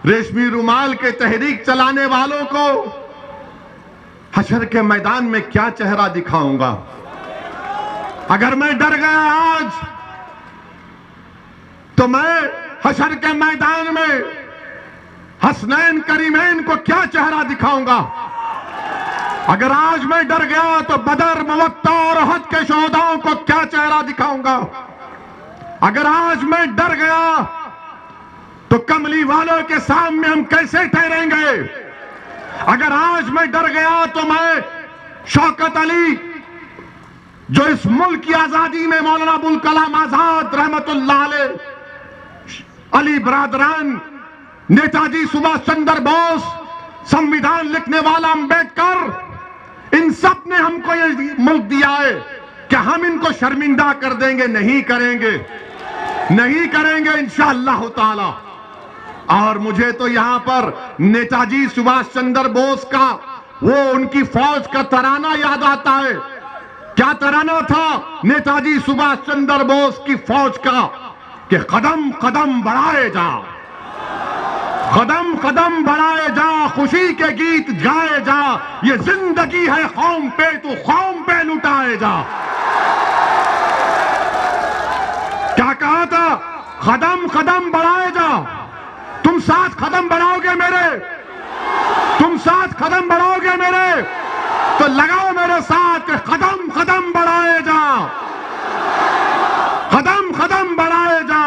रेशमी रुमाल के तहरीक चलाने वालों को हशर के मैदान में क्या चेहरा दिखाऊंगा? अगर मैं डर गया आज तो मैं हशर के मैदान में हसनैन करीमैन को क्या चेहरा दिखाऊंगा? अगर आज मैं डर गया तो बदर, मुवत्ता और अहद के शोहदाओं को क्या चेहरा दिखाऊंगा? अगर आज मैं डर गया तो कमली वालों के सामने हम कैसे ठहरेंगे? अगर आज मैं डर गया तो मैं शौकत अली, जो इस मुल्क की आजादी में मौलाना अबुल कलाम आजाद रहमतुल्लाह अलैह, अली बरादरान, नेताजी सुभाष चंद्र बोस, संविधान लिखने वाला अंबेडकर, इन सब ने हमको ये मुल्क दिया है कि हम इनको शर्मिंदा कर देंगे? नहीं करेंगे, नहीं करेंगे इंशाअल्लाह ताला। और मुझे तो यहां पर नेताजी सुभाष चंद्र बोस का वो उनकी फौज का तराना याद आता है। क्या तराना था नेताजी सुभाष चंद्र बोस की फौज का? कि कदम कदम बढ़ाए जा, कदम कदम बढ़ाए जा, खुशी के गीत गाए जा, ये जिंदगी है कौम पे, तू कौम पे लुटाए जा। क्या कहा था? कदम कदम बढ़ाए जा। तुम साथ कदम बढ़ाओगे मेरे, तुम साथ कदम बढ़ाओगे मेरे, तो लगाओ मेरे साथ कि कदम कदम बढ़ाए जा, कदम कदम बढ़ाए जा।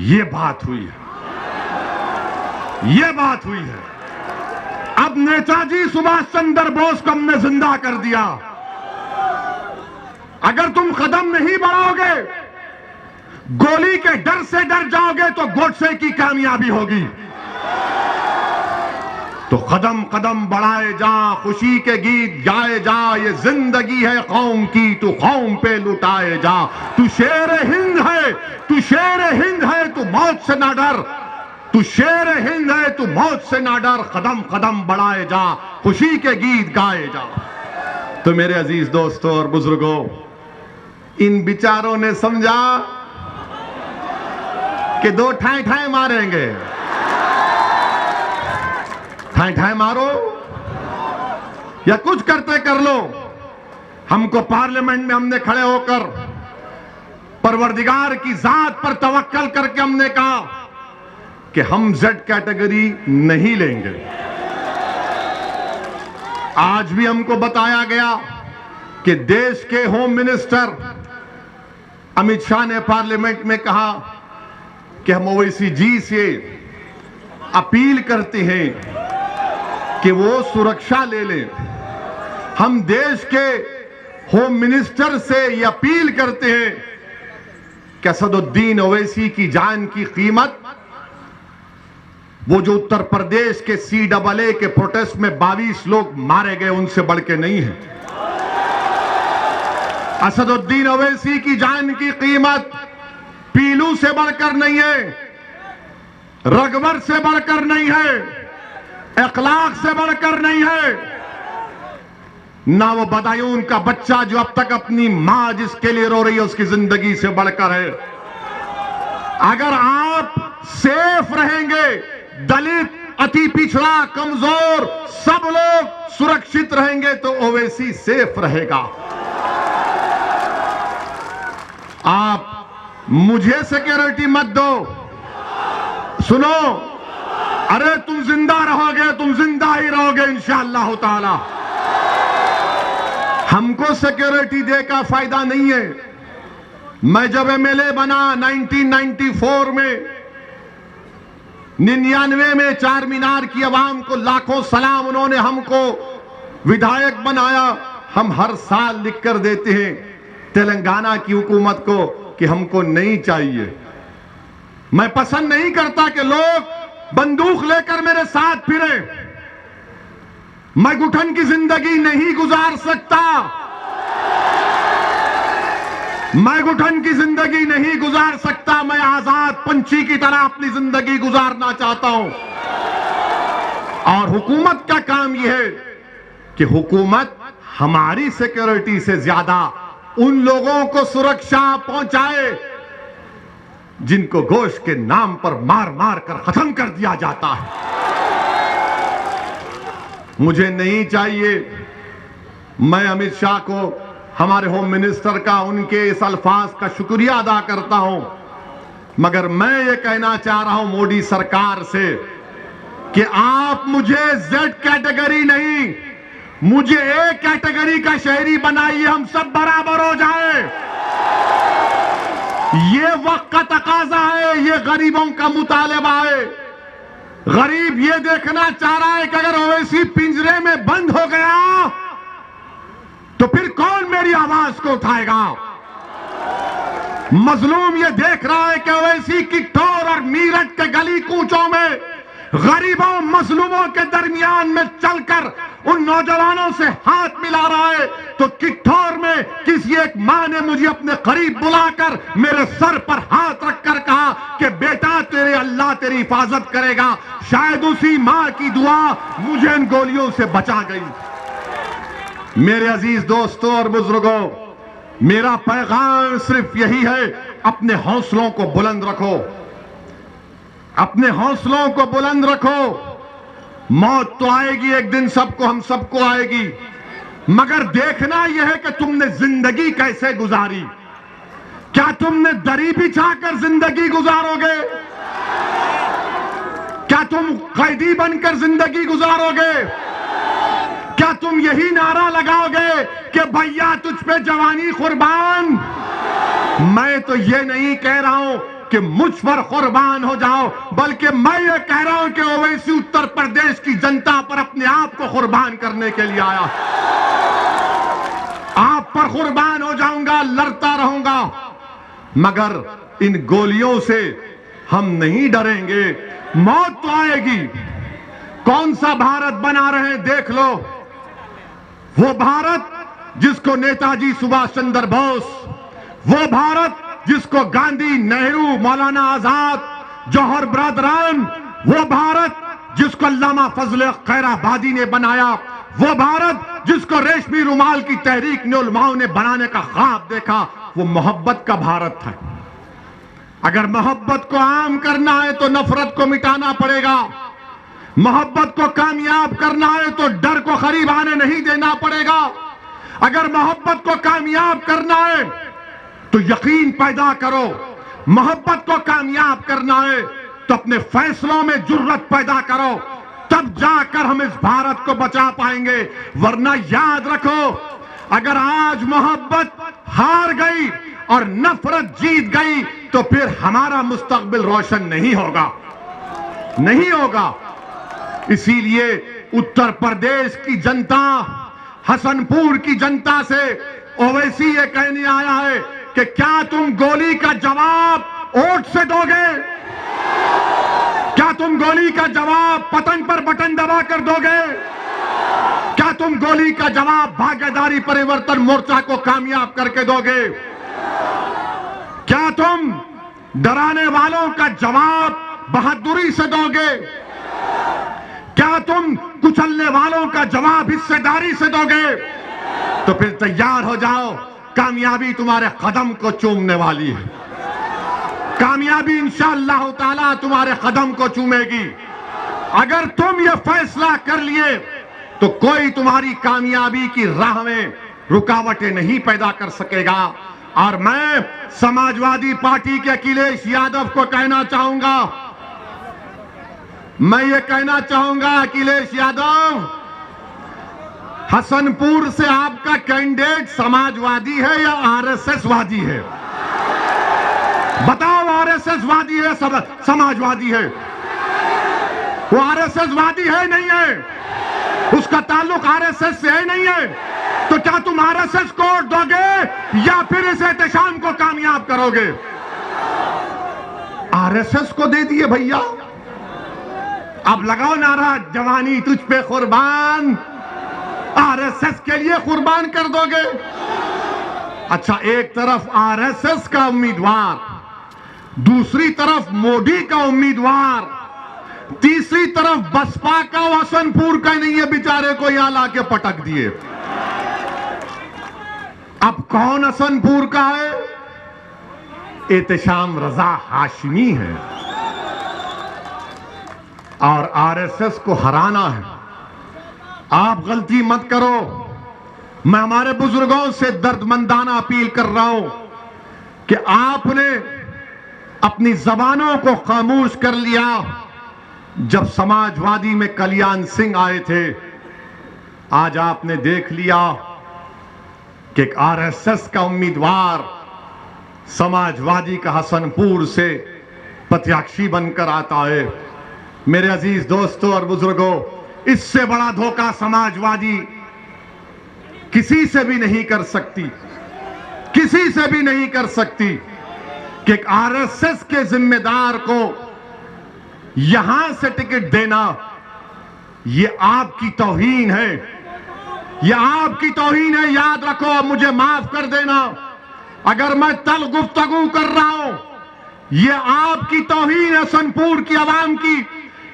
ये बात हुई है, ये बात हुई है। अब नेताजी सुभाष चंद्र बोस को हमने जिंदा कर दिया। अगर तुम कदम नहीं बढ़ाओगे, गोली के डर से डर जाओगे तो गोडसे की कामयाबी होगी। तो कदम कदम बढ़ाए जा, खुशी के गीत गाए जा, ये जिंदगी है कौम की, तू कौम पे लुटाए जा। तू शेर हिंद है, तू शेर हिंद है, तू मौत से ना डर, तू शेर हिंद है, तू मौत से ना डर, कदम कदम बढ़ाए जा, खुशी के गीत गाए जा। तो मेरे अजीज दोस्तों और बुजुर्गों, इन बिचारों ने समझा कि दो ठाए ठाए मारेंगे, ठाए ठाए मारो या कुछ करते कर लो। हमको पार्लियामेंट में हमने खड़े होकर परवरदिगार की जात पर तवक्कल करके हमने कहा कि हम जेड कैटेगरी नहीं लेंगे। आज भी हमको बताया गया कि देश के होम मिनिस्टर अमित शाह ने पार्लियामेंट में कहा कि हम ओवैसी जी से अपील करते हैं कि वो सुरक्षा ले लें। हम देश के होम मिनिस्टर से ये अपील करते हैं कि असदुद्दीन ओवैसी की जान की कीमत, वो जो उत्तर प्रदेश के CAA के प्रोटेस्ट में 22 लोग मारे गए, उनसे बढ़ के नहीं है। असदुद्दीन ओवैसी की जान की कीमत पीलू से बढ़कर नहीं है, रगबर से बढ़कर नहीं है, अखलाक से बढ़कर नहीं है, ना वो बदायूं का बच्चा जो अब तक अपनी मां जिसके लिए रो रही है उसकी जिंदगी से बढ़कर है। अगर आप सेफ रहेंगे, दलित, अति पिछड़ा, कमजोर सब लोग सुरक्षित रहेंगे तो ओवैसी सेफ रहेगा। आप मुझे सिक्योरिटी मत दो, सुनो, अरे तुम जिंदा रहोगे, तुम जिंदा ही रहोगे इंशाअल्लाह ताला। हमको सिक्योरिटी दे का फायदा नहीं है। मैं जब MLA बना 1994 में, 99 में चार मीनार की आवाम को लाखों सलाम, उन्होंने हमको विधायक बनाया। हम हर साल लिख कर देते हैं तेलंगाना की हुकूमत को कि हमको नहीं चाहिए। मैं पसंद नहीं करता कि लोग बंदूक लेकर मेरे साथ फिरे। मैं घुटन की जिंदगी नहीं गुजार सकता, मैं घुटन की जिंदगी नहीं गुजार सकता। मैं आजाद पंछी की तरह अपनी जिंदगी गुजारना चाहता हूं। और हुकूमत का काम यह है कि हुकूमत हमारी सिक्योरिटी से ज्यादा उन लोगों को सुरक्षा पहुंचाए जिनको गोश्त के नाम पर मार मार कर खत्म कर दिया जाता है। मुझे नहीं चाहिए। मैं अमित शाह को, हमारे होम मिनिस्टर का, उनके इस अल्फाज का शुक्रिया अदा करता हूं, मगर मैं ये कहना चाह रहा हूं मोदी सरकार से कि आप मुझे जेड कैटेगरी नहीं, मुझे ए कैटेगरी का शहरी बनाइए, हम सब बराबर हो जाए। ये वक्त का तकाजा है, ये गरीबों का मुतालबा है। गरीब ये देखना चाह रहा है कि अगर ओवैसी पिंजरे में बंद हो गया तो फिर कौन मेरी आवाज को उठाएगा। मजलूम ये देख रहा है कि ओवैसी किट्ठौर और मीरठ के गली कूचों में गरीबों मजलूमों के दरमियान में चलकर उन नौजवानों से हाथ मिला रहा है। तो किट्ठौर में किसी एक मां ने मुझे अपने करीब बुलाकर मेरे सर पर हाथ रखकर कहा कि बेटा तेरे अल्लाह तेरी हिफाजत करेगा। शायद उसी मां की दुआ मुझे इन गोलियों से बचा गई। मेरे अजीज दोस्तों और बुजुर्गों, मेरा पैगाम सिर्फ यही है, अपने हौसलों को बुलंद रखो, अपने हौसलों को बुलंद रखो। मौत तो आएगी एक दिन, सबको, हम सबको आएगी, मगर देखना यह है कि तुमने जिंदगी कैसे गुजारी। क्या तुमने दरी बिछाकर जिंदगी गुजारोगे? क्या तुम कैदी बनकर जिंदगी गुजारोगे? क्या तुम यही नारा लगाओगे कि भैया तुझ पे जवानी कुर्बान? मैं तो ये नहीं कह रहा हूं कि मुझ पर कुर्बान हो जाओ, बल्कि मैं ये कह रहा हूं कि ओवैसी उत्तर प्रदेश की जनता पर अपने आप को कुर्बान करने के लिए आया। आप पर कुर्बान हो जाऊंगा, लड़ता रहूंगा, मगर इन गोलियों से हम नहीं डरेंगे। मौत तो आएगी, कौन सा भारत बना रहे हैं देख लो। वो भारत जिसको नेताजी सुभाष चंद्र बोस, वो भारत जिसको गांधी, नेहरू, मौलाना आजाद, जौहर बरदरान, वो भारत जिसको अल्लामा फजल खैराबादी ने बनाया, वो भारत जिसको रेशमी रुमाल की तहरीक ने उलमाओं ने बनाने का ख्वाब देखा, वो मोहब्बत का भारत है। अगर मोहब्बत को आम करना है तो नफरत को मिटाना पड़ेगा। मोहब्बत को कामयाब करना है तो डर को करीब आने नहीं देना पड़ेगा। अगर मोहब्बत को कामयाब करना है तो यकीन पैदा करो। मोहब्बत को कामयाब करना है तो अपने फैसलों में जुर्रत पैदा करो, तब जाकर हम इस भारत को बचा पाएंगे। वरना याद रखो, अगर आज मोहब्बत हार गई और नफरत जीत गई तो फिर हमारा मुस्तकबिल रोशन नहीं होगा, नहीं होगा। इसीलिए उत्तर प्रदेश की जनता, हसनपुर की जनता से ओवैसी ये कहने आया है कि क्या तुम गोली का जवाब वोट से दोगे? क्या तुम गोली का जवाब पतंग पर बटन दबा कर दोगे? क्या तुम गोली का जवाब भागीदारी परिवर्तन मोर्चा को कामयाब करके दोगे? क्या तुम डराने वालों का जवाब बहादुरी से दोगे? क्या तुम कुचलने वालों का जवाब हिस्सेदारी से दोगे? तो फिर तैयार हो जाओ, कामयाबी तुम्हारे कदम को चूमने वाली है। कामयाबी इंशाअल्लाह ताला तुम्हारे कदम को चूमेगी। अगर तुम ये फैसला कर लिए तो कोई तुम्हारी कामयाबी की राह में रुकावटें नहीं पैदा कर सकेगा। और मैं समाजवादी पार्टी के अखिलेश यादव को कहना चाहूंगा, मैं ये कहना चाहूंगा, अखिलेश यादव, हसनपुर से आपका कैंडिडेट समाजवादी है या आरएसएस वादी है? बताओ, आरएसएस वादी है समाजवादी है? वो आरएसएस वादी है नहीं है? उसका ताल्लुक आरएसएस से है नहीं है? तो क्या तुम आरएसएस को वोट दोगे या फिर इस एहतशाम को कामयाब करोगे? आरएसएस को दे दिए भैया। अब लगाओ नारा, जवानी तुझ पे कुर्बान, आरएसएस के लिए कुर्बान कर दोगे? अच्छा, एक तरफ आरएसएस का उम्मीदवार, दूसरी तरफ मोदी का उम्मीदवार, तीसरी तरफ बसपा का, हसनपुर का नहीं है बेचारे को यहां लाके पटक दिए। अब कौन हसनपुर का है? एहतशाम रजा हाशमी है और आरएसएस को हराना है। आप गलती मत करो। मैं हमारे बुजुर्गों से दर्दमंदाना अपील कर रहा हूं कि आपने अपनी जबानों को खामोश कर लिया जब समाजवादी में कल्याण सिंह आए थे। आज आपने देख लिया कि एक आरएसएस का उम्मीदवार समाजवादी का हसनपुर से प्रत्याशी बनकर आता है। मेरे अजीज दोस्तों और बुजुर्गों, इससे बड़ा धोखा समाजवादी किसी से भी नहीं कर सकती, किसी से भी नहीं कर सकती कि एक आरएसएस के जिम्मेदार को यहां से टिकट देना, यह आपकी तौहीन है, यह आपकी तौहीन है। याद रखो, अब मुझे माफ कर देना अगर मैं तल गुफ्तगू कर रहा हूं, यह आपकी तौहीन है हसनपुर की आवाम की।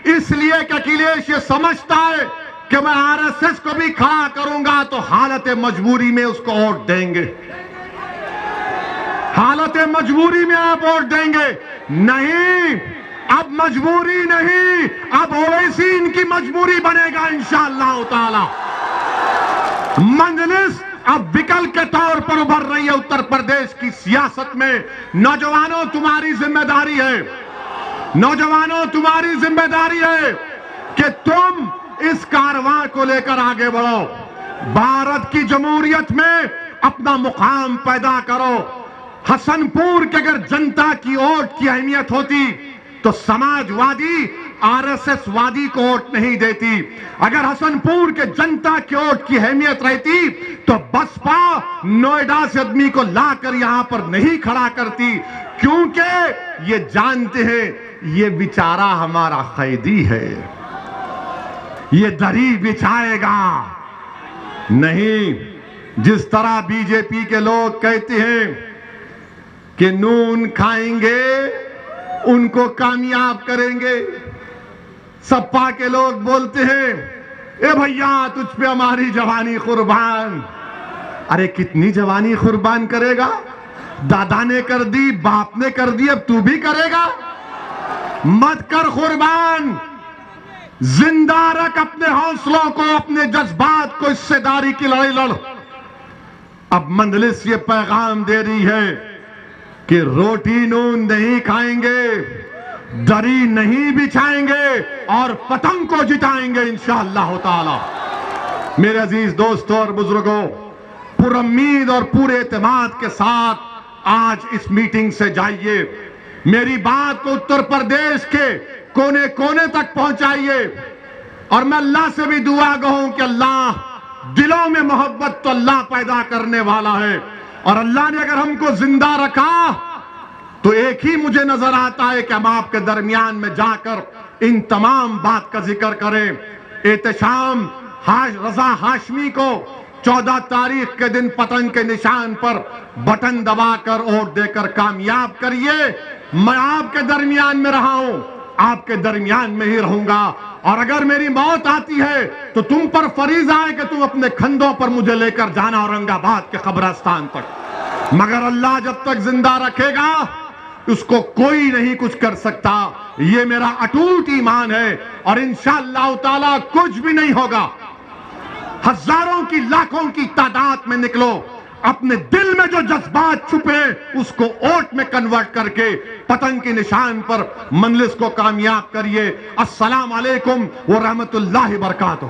इसलिए कि अखिलेश ये समझता है कि मैं आरएसएस को भी खड़ा करूंगा तो हालत मजबूरी में उसको वोट देंगे, हालत मजबूरी में आप वोट देंगे। नहीं, अब मजबूरी नहीं, अब ओवैसी इनकी मजबूरी बनेगा इंशाअल्लाह ताला। मजलिस अब विकल्प के तौर पर उभर रही है उत्तर प्रदेश की सियासत में। नौजवानों, तुम्हारी जिम्मेदारी है, नौजवानों तुम्हारी जिम्मेदारी है कि तुम इस कारवां को लेकर आगे बढ़ो। भारत की जमहूरियत में अपना मुकाम पैदा करो। हसनपुर के अगर जनता की वोट की अहमियत होती तो समाजवादी आरएसएस वादी को वोट नहीं देती। अगर हसनपुर के जनता की वोट की अहमियत रहती तो बसपा नोएडा से आदमी को लाकर यहां पर नहीं खड़ा करती, क्योंकि ये जानते हैं ये बेचारा हमारा कैदी है, ये दरी बिछाएगा नहीं। जिस तरह बीजेपी के लोग कहते हैं कि नून खाएंगे उनको कामयाब करेंगे, सपा के लोग बोलते हैं ए भैया तुझ पे हमारी जवानी कुर्बान। अरे कितनी जवानी कुर्बान करेगा? दादा ने कर दी, बाप ने कर दी, अब तू भी करेगा? मत कर कुर्बान, जिंदा रख अपने हौसलों को, अपने जज्बात को, हिस्सेदारी की लड़ाई लड़। अब मंजलिस ये पैगाम दे रही है कि रोटी नून नहीं खाएंगे, दरी नहीं बिछाएंगे और पतंग को जिताएंगे इंशाअल्लाह ताला। मेरे अजीज दोस्तों और बुजुर्गों, पूरी उम्मीद और पूरे एतमाद के साथ आज इस मीटिंग से जाइए, मेरी बात को उत्तर प्रदेश के कोने कोने तक पहुंचाइए। और मैं अल्लाह से भी दुआ कहूं कि अल्लाह दिलों में मोहब्बत तो अल्लाह पैदा करने वाला है, और अल्लाह ने अगर हमको जिंदा रखा तो एक ही मुझे नजर आता है कि हम आपके दरमियान में जाकर इन तमाम बात का जिक्र करें। एहतशाम रजा हाशमी को 14 तारीख के दिन पतंग के निशान पर बटन दबाकर वोट देकर कामयाब करिए। मैं आपके दरमियान में रहा हूं, आपके दरमियान में ही रहूंगा, और अगर मेरी मौत आती है तो तुम पर फरीजा है कि तुम अपने कंधों पर मुझे लेकर जाना औरंगाबाद के कब्रिस्तान तक। मगर अल्लाह जब तक जिंदा रखेगा उसको कोई नहीं कुछ कर सकता। ये मेरा अटूट ईमान है, और इंशाअल्लाह ताला कुछ भी नहीं होगा। हजारों की लाखों की तादाद में निकलो, अपने दिल में जो जज्बात छुपे उसको वोट में कन्वर्ट करके पतंग के निशान पर मंजलिस को कामयाब करिए। अस्सलाम वालेकुम व रहमतुल्लाहि व बरकातुहू।